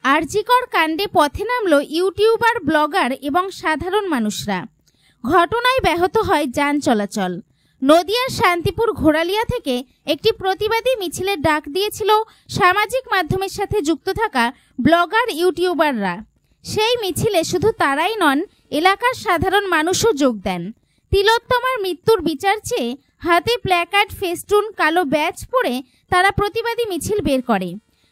আরজিকর কাণ্ডে পথে নামল ইউটিউবার, ব্লগার এবং সাধারণ মানুষরা। ঘটনায় ব্যাহত হয় যান চলাচল। নদিয়ার শান্তিপুর ঘোড়ালিয়া থেকে একটি প্রতিবাদী মিছিলের ডাক দিয়েছিল সামাজিক মাধ্যমের সাথে যুক্ত থাকা ব্লগার, ইউটিউবাররা। সেই মিছিলে শুধু তারাই নন, এলাকার সাধারণ মানুষও যোগ দেন। তিলোত্তমার মৃত্যুর বিচার চেয়ে হাতে প্ল্যাকার্ড, ফেস্টুন, কালো ব্যাজ পরে তারা প্রতিবাদী মিছিল বের করে।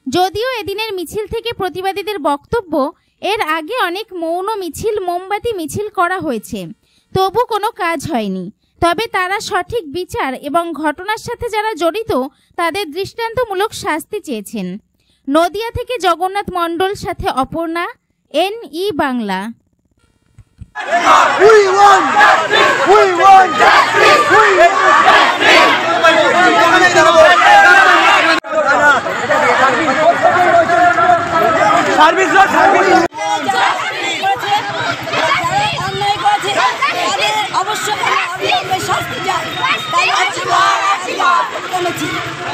যদিও এদিনের মিছিল থেকে প্রতিবাদীদের বক্তব্য, এর আগে অনেক মৌন মিছিল, মোমবাতি মিছিল করা হয়েছে, তবু কোনো কাজ হয়নি। তবে তারা সঠিক বিচার এবং ঘটনার সাথে যারা জড়িত তাদের দৃষ্টান্তমূলক শাস্তি চেয়েছেন। নদিয়া থেকে জগন্নাথ মণ্ডল, সাথে অপর্ণা, NE বাংলা।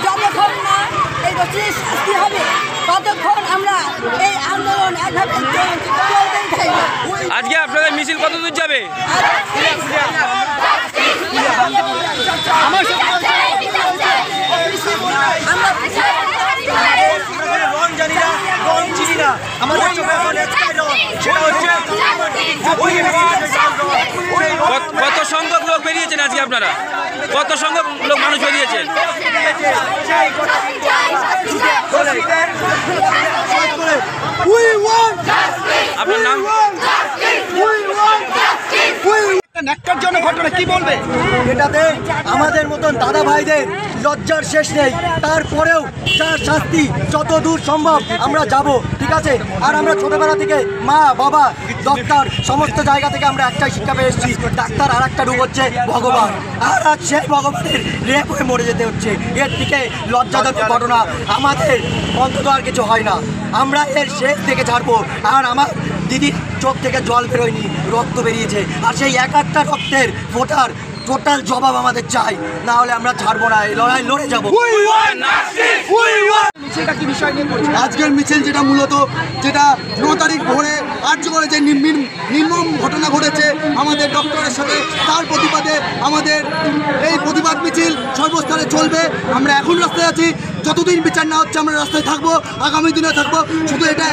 যতক্ষণ না এই দোষীর শাস্তি হবে ততক্ষণ আমরা এই আন্দোলন চলতেই থাকবে। আজকে আপনাদের মিছিল কত দূর যাবে? কত সংখ্যক লোক বেরিয়েছেন আজকে? আপনারা কত সংখ্যক লোক মানুষ বেরিয়েছেন? আপনার নাম? ন্যাক্কারজনক ঘটনা, কি বলবে? এটাতে আমাদের মতন দাদা ভাইদের লজ্জার শেষ নেই। তারপরেও যার শাস্তি যত দূর সম্ভব আমরা যাব, ঠিক আছে? আর আমরা ছোটবেলা থেকে মা, বাবা, ডক্টর, সমস্ত জায়গা থেকে আমরা একটাই শিক্ষা পেয়ে এসেছি, ডাক্তার আর একটা রূপ হচ্ছে ভগবান। আর আজ সেই ভগবানের রেপ হয়ে মরে যেতে হচ্ছে। এর থেকে লজ্জাজনক ঘটনা আমাদের অন্তত আর কিছু হয় না। আমরা এর শেষ থেকে ছাড়বো। আর আমার দিদির চোখ থেকে জল বেরোয়নি, রক্ত বেরিয়েছে। আর সেই এক একটা রক্তের ফোটার টোটাল জবাব আমাদের চাই, না হলে আমরা ছাড়বো না, এই লড়াই লড়ে যাবো। মিছিলটা কি বিষয় নিয়ে করছে? আজকের মিছিল যেটা মূলত 9 তারিখ ভোরে আর্যগড়ে যে নির্মম ঘটনা ঘটেছে আমাদের ডক্টরের সাথে, তার প্রতিবাদে আমাদের এই প্রতিবাদ মিছিল সর্বস্তরে চলবে। আমরা এখন রাস্তায় আছি, যতদিন বিচার না হচ্ছে আমরা রাস্তায় থাকবো, আগামী দিনে থাকবো। শুধু এটা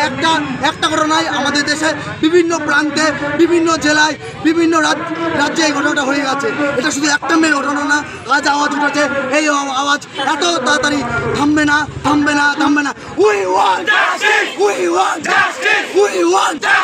একটা ঘটনায়, আমাদের দেশে বিভিন্ন প্রান্তে, বিভিন্ন জেলায়, বিভিন্ন রাজ্যে এই ঘটনাটা হয়ে গেছে। এটা শুধু একটা মেয়ের ঘটনা না। আজ আওয়াজ উঠেছে, এই আওয়াজ এত তাড়াতাড়ি থামবে না, থামবে না, থামবে না। We want justice! We want justice! We want justice!